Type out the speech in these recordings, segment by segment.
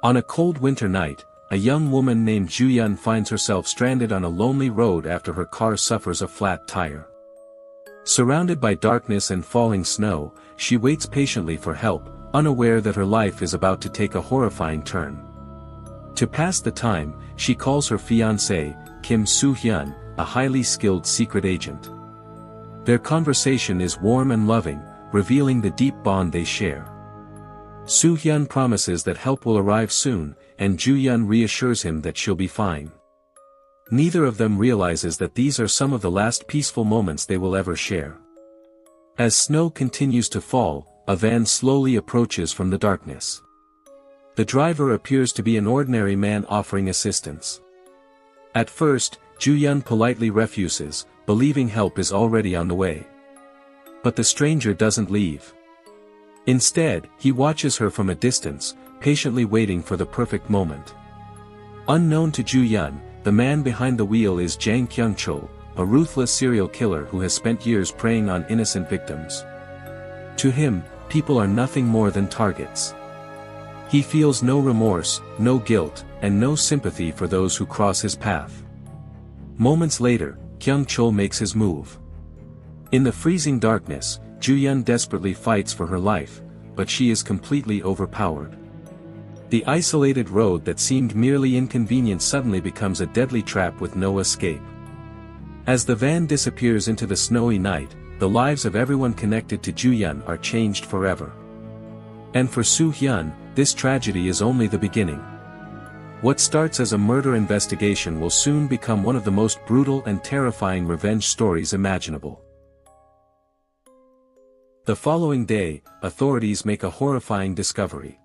On a cold winter night, a young woman named Ju-yun finds herself stranded on a lonely road after her car suffers a flat tire. Surrounded by darkness and falling snow, she waits patiently for help, unaware that her life is about to take a horrifying turn. To pass the time, she calls her fiancé, Kim Soo-hyun, a highly skilled secret agent. Their conversation is warm and loving, revealing the deep bond they share. Soo-hyun promises that help will arrive soon, and Ju-yun reassures him that she'll be fine. Neither of them realizes that these are some of the last peaceful moments they will ever share. As snow continues to fall, a van slowly approaches from the darkness. The driver appears to be an ordinary man offering assistance. At first, Ju-yun politely refuses, believing help is already on the way. But the stranger doesn't leave. Instead, he watches her from a distance, patiently waiting for the perfect moment. Unknown to Ju-yun, the man behind the wheel is Jang Kyung-chul, a ruthless serial killer who has spent years preying on innocent victims. To him, people are nothing more than targets. He feels no remorse, no guilt, and no sympathy for those who cross his path. Moments later, Kyung-chul makes his move. In the freezing darkness, Ju-yun desperately fights for her life, but she is completely overpowered. The isolated road that seemed merely inconvenient suddenly becomes a deadly trap with no escape. As the van disappears into the snowy night, the lives of everyone connected to Ju-yun are changed forever. And for Soo-hyun, this tragedy is only the beginning. What starts as a murder investigation will soon become one of the most brutal and terrifying revenge stories imaginable. The following day, authorities make a horrifying discovery.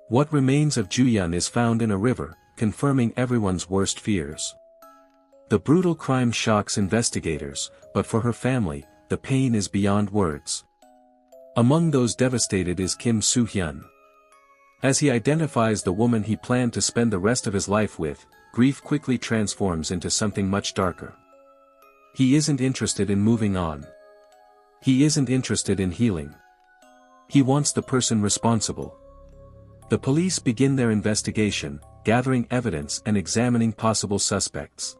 What remains of Ju-yun is found in a river, confirming everyone's worst fears. The brutal crime shocks investigators, but for her family, the pain is beyond words. Among those devastated is Kim Soo-hyun. As he identifies the woman he planned to spend the rest of his life with, grief quickly transforms into something much darker. He isn't interested in moving on. He isn't interested in healing. He wants the person responsible. The police begin their investigation, gathering evidence and examining possible suspects.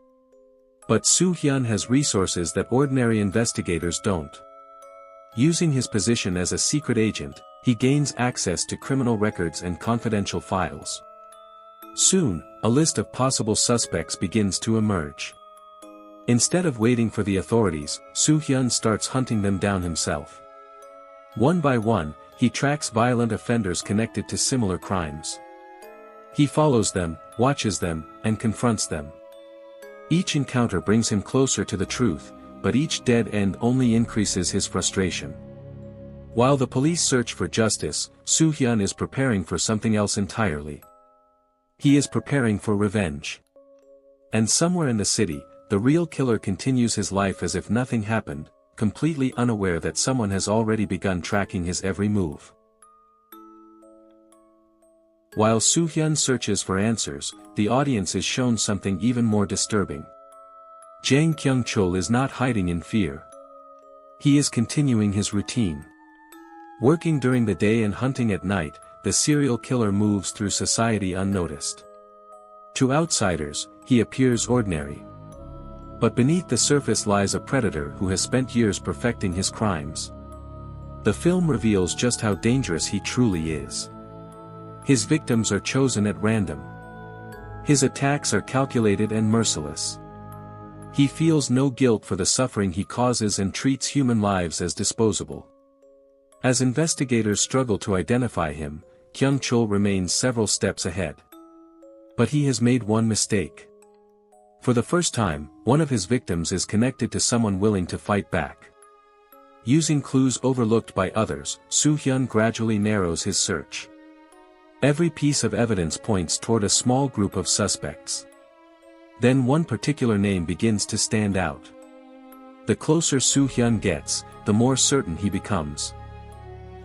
But Soo-hyun has resources that ordinary investigators don't. Using his position as a secret agent, he gains access to criminal records and confidential files. Soon, a list of possible suspects begins to emerge. Instead of waiting for the authorities, Soo-hyun starts hunting them down himself. One by one, he tracks violent offenders connected to similar crimes. He follows them, watches them, and confronts them. Each encounter brings him closer to the truth, but each dead end only increases his frustration. While the police search for justice, Soo-hyun is preparing for something else entirely. He is preparing for revenge. And somewhere in the city, the real killer continues his life as if nothing happened, completely unaware that someone has already begun tracking his every move. While Soo-hyun searches for answers, the audience is shown something even more disturbing. Jang Kyung-chul is not hiding in fear. He is continuing his routine. Working during the day and hunting at night, the serial killer moves through society unnoticed. To outsiders, he appears ordinary. But beneath the surface lies a predator who has spent years perfecting his crimes. The film reveals just how dangerous he truly is. His victims are chosen at random. His attacks are calculated and merciless. He feels no guilt for the suffering he causes and treats human lives as disposable. As investigators struggle to identify him, Kyung-chul remains several steps ahead. But he has made one mistake. For the first time, one of his victims is connected to someone willing to fight back. Using clues overlooked by others, Soo-hyun gradually narrows his search. Every piece of evidence points toward a small group of suspects. Then one particular name begins to stand out. The closer Soo-hyun gets, the more certain he becomes.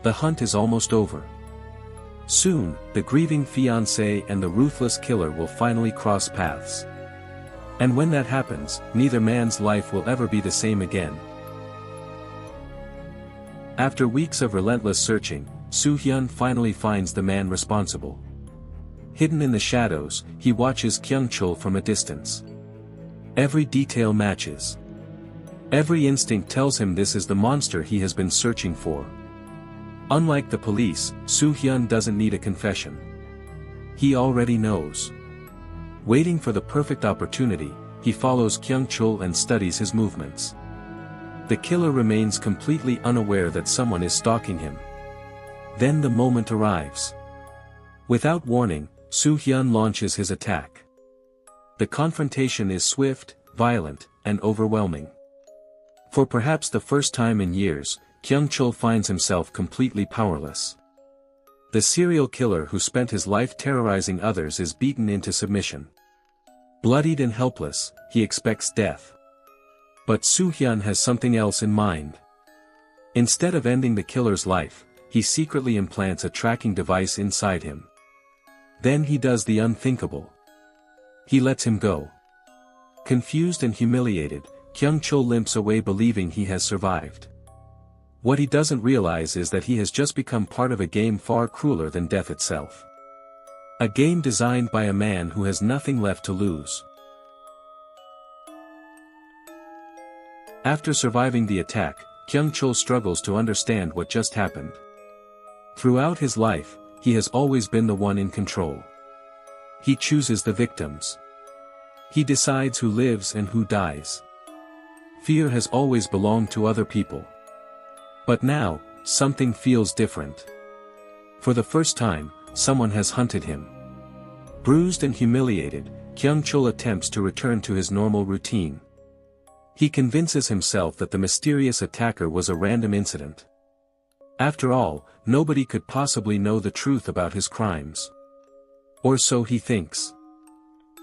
The hunt is almost over. Soon, the grieving fiancé and the ruthless killer will finally cross paths. And when that happens, neither man's life will ever be the same again. After weeks of relentless searching, Soo-hyun finally finds the man responsible. Hidden in the shadows, he watches Kyung-chul from a distance. Every detail matches. Every instinct tells him this is the monster he has been searching for. Unlike the police, Soo-hyun doesn't need a confession. He already knows. Waiting for the perfect opportunity, he follows Kyung-chul and studies his movements. The killer remains completely unaware that someone is stalking him. Then the moment arrives. Without warning, Soo-hyun launches his attack. The confrontation is swift, violent, and overwhelming. For perhaps the first time in years, Kyung-chul finds himself completely powerless. The serial killer who spent his life terrorizing others is beaten into submission. Bloodied and helpless, he expects death. But Soo-hyun has something else in mind. Instead of ending the killer's life, he secretly implants a tracking device inside him. Then he does the unthinkable. He lets him go. Confused and humiliated, Kyung-chul limps away believing he has survived. What he doesn't realize is that he has just become part of a game far crueler than death itself. A game designed by a man who has nothing left to lose. After surviving the attack, Kyung-chul struggles to understand what just happened. Throughout his life, he has always been the one in control. He chooses the victims. He decides who lives and who dies. Fear has always belonged to other people. But now, something feels different. For the first time, someone has hunted him. Bruised and humiliated, Kyung-chul attempts to return to his normal routine. He convinces himself that the mysterious attacker was a random incident. After all, nobody could possibly know the truth about his crimes. Or so he thinks.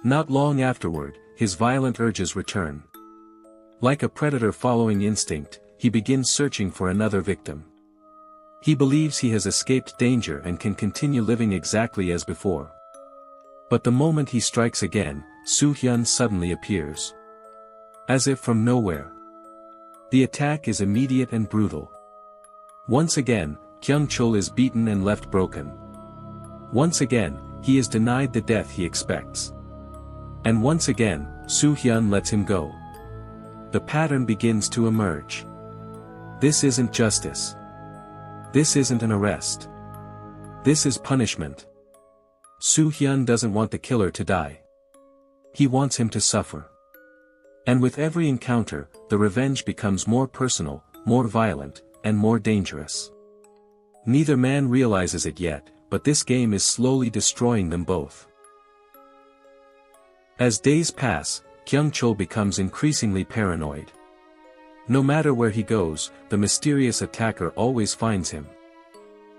Not long afterward, his violent urges return. Like a predator following instinct, he begins searching for another victim. He believes he has escaped danger and can continue living exactly as before. But the moment he strikes again, Soo-hyun suddenly appears. As if from nowhere. The attack is immediate and brutal. Once again, Kyung-chul is beaten and left broken. Once again, he is denied the death he expects. And once again, Soo-hyun lets him go. The pattern begins to emerge. This isn't justice. This isn't an arrest. This is punishment. Soo-hyun doesn't want the killer to die. He wants him to suffer. And with every encounter, the revenge becomes more personal, more violent, and more dangerous. Neither man realizes it yet, but this game is slowly destroying them both. As days pass, Kyung-chul becomes increasingly paranoid. No matter where he goes, the mysterious attacker always finds him.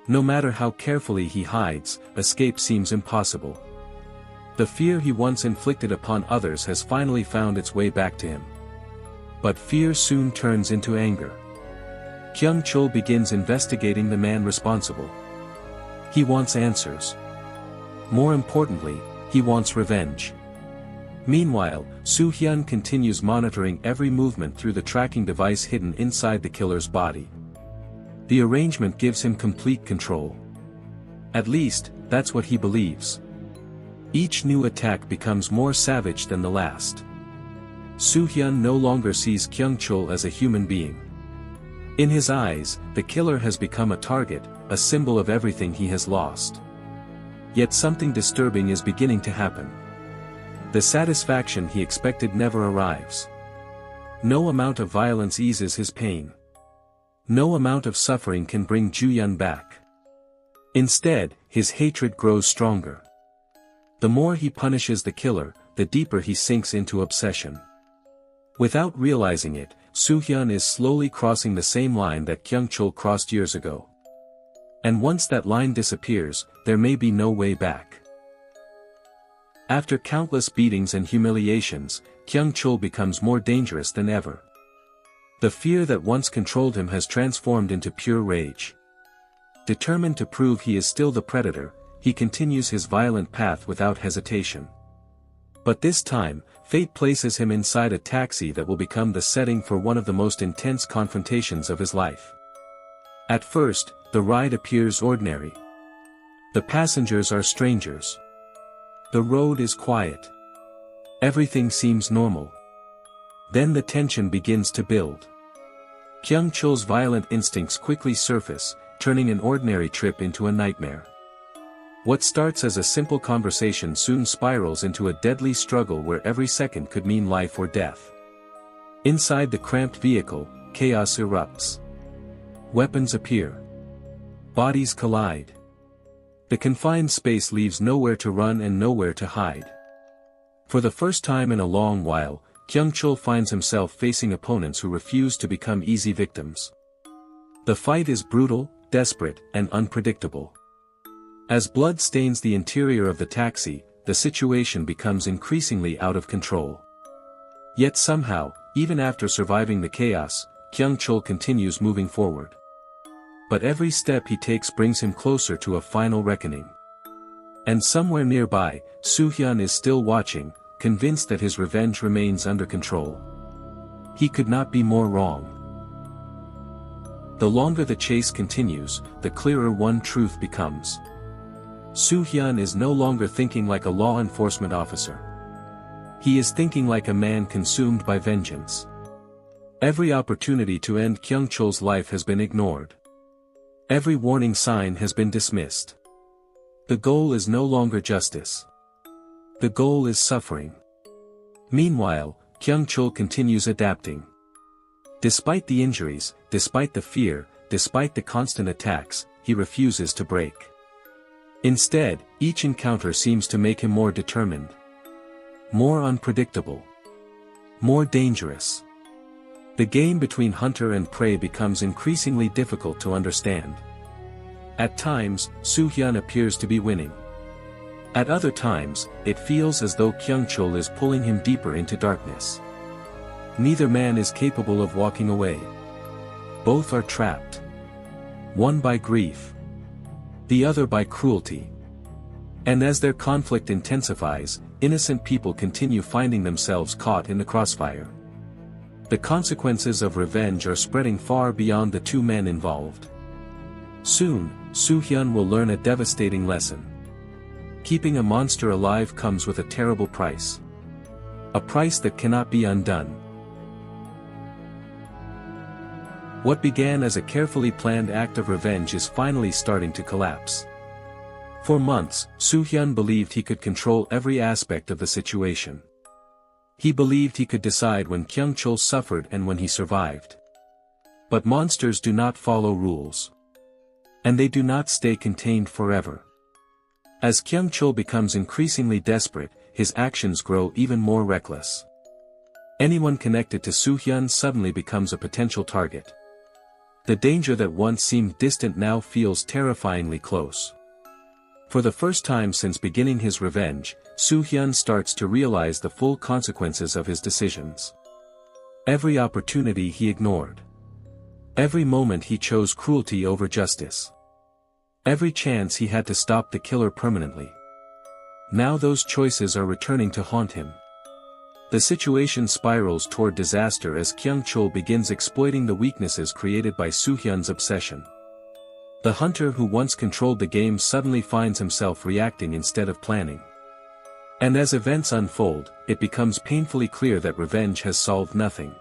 No matter how carefully he hides, escape seems impossible. The fear he once inflicted upon others has finally found its way back to him. But fear soon turns into anger. Kyung-chul begins investigating the man responsible. He wants answers. More importantly, he wants revenge. Meanwhile, Soo-hyun continues monitoring every movement through the tracking device hidden inside the killer's body. The arrangement gives him complete control. At least, that's what he believes. Each new attack becomes more savage than the last. Soo-hyun no longer sees Kyung-chul as a human being. In his eyes, the killer has become a target, a symbol of everything he has lost. Yet something disturbing is beginning to happen. The satisfaction he expected never arrives. No amount of violence eases his pain. No amount of suffering can bring Ju-yeon back. Instead, his hatred grows stronger. The more he punishes the killer, the deeper he sinks into obsession. Without realizing it, Soo-hyun is slowly crossing the same line that Kyung-chul crossed years ago. And once that line disappears, there may be no way back. After countless beatings and humiliations, Kyung-chul becomes more dangerous than ever. The fear that once controlled him has transformed into pure rage. Determined to prove he is still the predator, he continues his violent path without hesitation. But this time, fate places him inside a taxi that will become the setting for one of the most intense confrontations of his life. At first, the ride appears ordinary. The passengers are strangers. The road is quiet. Everything seems normal. Then the tension begins to build. Kyung-chul's violent instincts quickly surface, turning an ordinary trip into a nightmare. What starts as a simple conversation soon spirals into a deadly struggle where every second could mean life or death. Inside the cramped vehicle, chaos erupts. Weapons appear. Bodies collide. The confined space leaves nowhere to run and nowhere to hide. For the first time in a long while, Kyung-chul finds himself facing opponents who refuse to become easy victims. The fight is brutal, desperate, and unpredictable. As blood stains the interior of the taxi, the situation becomes increasingly out of control. Yet somehow, even after surviving the chaos, Kyung-chul continues moving forward. But every step he takes brings him closer to a final reckoning. And somewhere nearby, Soo-hyun is still watching, convinced that his revenge remains under control. He could not be more wrong. The longer the chase continues, the clearer one truth becomes. Soo-hyun is no longer thinking like a law enforcement officer. He is thinking like a man consumed by vengeance. Every opportunity to end Kyung-chul's life has been ignored. Every warning sign has been dismissed. The goal is no longer justice. The goal is suffering. Meanwhile, Kyung-chul continues adapting. Despite the injuries, despite the fear, despite the constant attacks, he refuses to break. Instead, each encounter seems to make him more determined. More unpredictable. More dangerous. The game between hunter and prey becomes increasingly difficult to understand. At times, Soo-hyun appears to be winning. At other times, it feels as though Kyung-chul is pulling him deeper into darkness. Neither man is capable of walking away. Both are trapped. One by grief. The other by cruelty. And as their conflict intensifies, innocent people continue finding themselves caught in the crossfire. The consequences of revenge are spreading far beyond the two men involved. Soon, Soo-hyun will learn a devastating lesson. Keeping a monster alive comes with a terrible price. A price that cannot be undone. What began as a carefully planned act of revenge is finally starting to collapse. For months, Soo-hyun believed he could control every aspect of the situation. He believed he could decide when Kyung-chul suffered and when he survived. But monsters do not follow rules. And they do not stay contained forever. As Kyung-chul becomes increasingly desperate, his actions grow even more reckless. Anyone connected to Soo-hyun suddenly becomes a potential target. The danger that once seemed distant now feels terrifyingly close. For the first time since beginning his revenge, Soo-hyun starts to realize the full consequences of his decisions. Every opportunity he ignored. Every moment he chose cruelty over justice. Every chance he had to stop the killer permanently. Now those choices are returning to haunt him. The situation spirals toward disaster as Kyung-chul begins exploiting the weaknesses created by Soo-hyun's obsession. The hunter who once controlled the game suddenly finds himself reacting instead of planning. And as events unfold, it becomes painfully clear that revenge has solved nothing.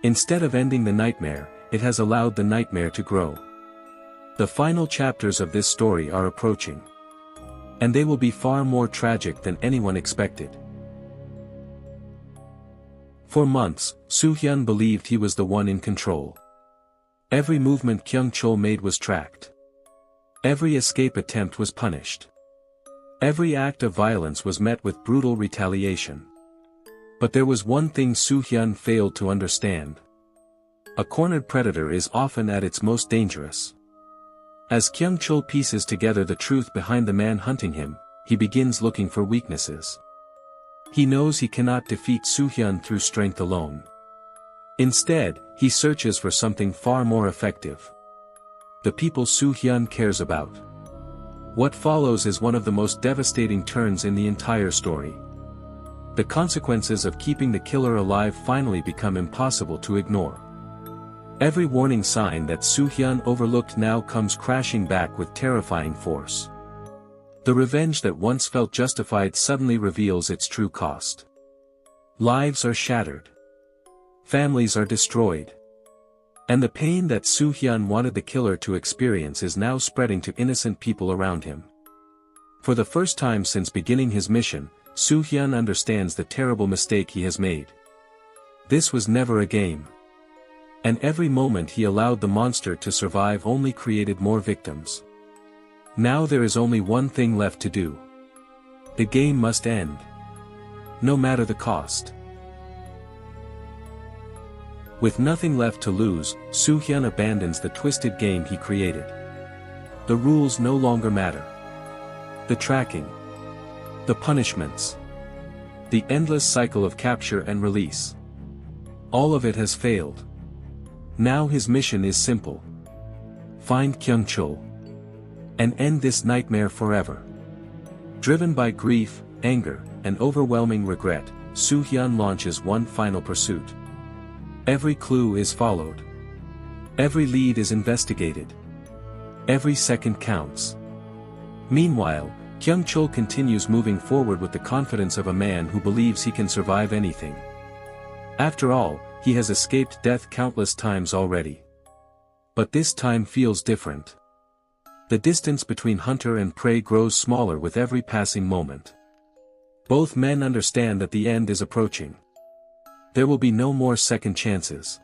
Instead of ending the nightmare, it has allowed the nightmare to grow. The final chapters of this story are approaching. And they will be far more tragic than anyone expected. For months, Soo-hyun believed he was the one in control. Every movement Kyung-chul made was tracked. Every escape attempt was punished. Every act of violence was met with brutal retaliation. But there was one thing Soo-hyun failed to understand. A cornered predator is often at its most dangerous. As Kyung-chul pieces together the truth behind the man hunting him, he begins looking for weaknesses. He knows he cannot defeat Soo-hyun through strength alone. Instead, he searches for something far more effective. The people Soo-hyun cares about. What follows is one of the most devastating turns in the entire story. The consequences of keeping the killer alive finally become impossible to ignore. Every warning sign that Soo-hyun overlooked now comes crashing back with terrifying force. The revenge that once felt justified suddenly reveals its true cost. Lives are shattered. Families are destroyed. And the pain that Soo-hyun wanted the killer to experience is now spreading to innocent people around him. For the first time since beginning his mission, Soo-hyun understands the terrible mistake he has made. This was never a game. And every moment he allowed the monster to survive only created more victims. Now there is only one thing left to do. The game must end. No matter the cost. With nothing left to lose, Soo-hyun abandons the twisted game he created. The rules no longer matter. The tracking. The punishments. The endless cycle of capture and release. All of it has failed. Now his mission is simple. Find Kyung-chul. And end this nightmare forever. Driven by grief, anger, and overwhelming regret, Soo-hyun launches one final pursuit. Every clue is followed. Every lead is investigated. Every second counts. Meanwhile, Kyung-chul continues moving forward with the confidence of a man who believes he can survive anything. After all, he has escaped death countless times already. But this time feels different. The distance between hunter and prey grows smaller with every passing moment. Both men understand that the end is approaching. There will be no more second chances.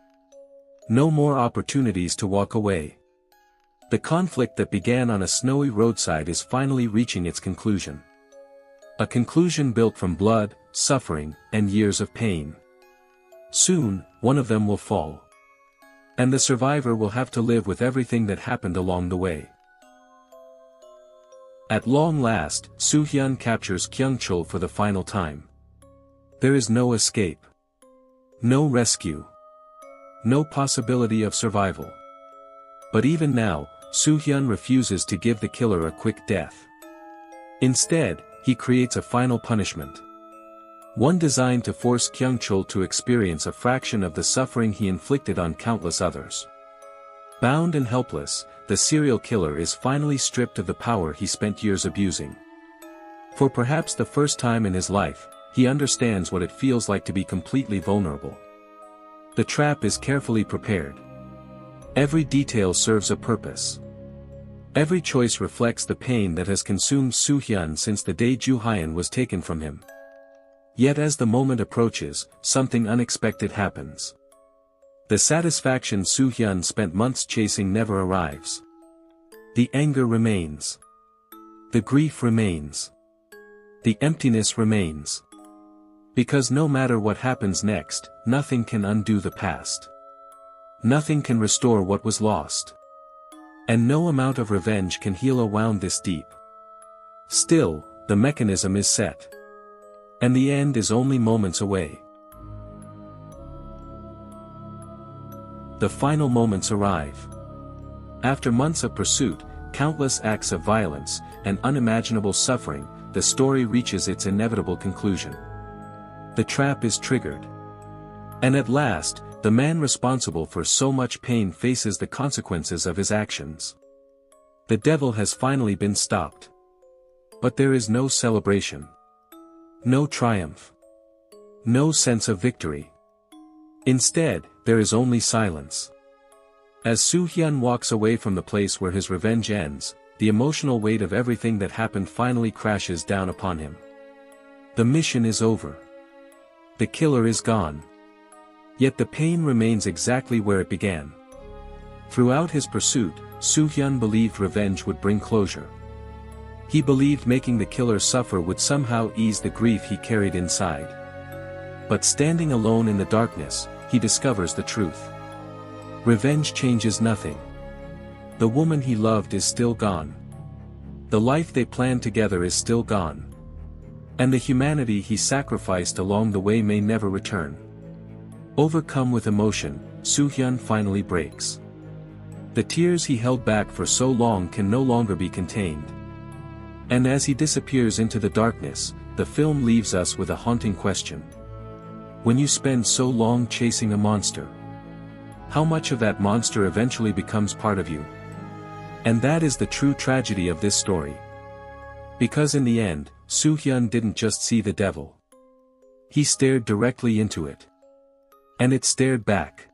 No more opportunities to walk away. The conflict that began on a snowy roadside is finally reaching its conclusion. A conclusion built from blood, suffering, and years of pain. Soon, one of them will fall. And the survivor will have to live with everything that happened along the way. At long last, Soo-hyun captures Kyung-chul for the final time. There is no escape. No rescue. No possibility of survival. But even now, Soo-hyun refuses to give the killer a quick death. Instead, he creates a final punishment. One designed to force Kyung-chul to experience a fraction of the suffering he inflicted on countless others. Bound and helpless, the serial killer is finally stripped of the power he spent years abusing. For perhaps the first time in his life, he understands what it feels like to be completely vulnerable. The trap is carefully prepared. Every detail serves a purpose. Every choice reflects the pain that has consumed Soo-hyun since the day Ju-hyun was taken from him. Yet as the moment approaches, something unexpected happens. The satisfaction Soo-hyun spent months chasing never arrives. The anger remains. The grief remains. The emptiness remains. Because no matter what happens next, nothing can undo the past. Nothing can restore what was lost. And no amount of revenge can heal a wound this deep. Still, the mechanism is set. And the end is only moments away. The final moments arrive. After months of pursuit, countless acts of violence, and unimaginable suffering, the story reaches its inevitable conclusion. The trap is triggered. And at last, the man responsible for so much pain faces the consequences of his actions. The devil has finally been stopped. But there is no celebration. No triumph. No sense of victory. Instead, there is only silence. As Soo-hyun walks away from the place where his revenge ends, the emotional weight of everything that happened finally crashes down upon him. The mission is over. The killer is gone. Yet the pain remains exactly where it began. Throughout his pursuit, Soo-hyun believed revenge would bring closure. He believed making the killer suffer would somehow ease the grief he carried inside. But standing alone in the darkness, he discovers the truth. Revenge changes nothing. The woman he loved is still gone. The life they planned together is still gone. And the humanity he sacrificed along the way may never return. Overcome with emotion, Soo-hyun finally breaks. The tears he held back for so long can no longer be contained. And as he disappears into the darkness, the film leaves us with a haunting question. When you spend so long chasing a monster, how much of that monster eventually becomes part of you? And that is the true tragedy of this story. Because in the end, Soo-hyun didn't just see the devil. He stared directly into it. And it stared back.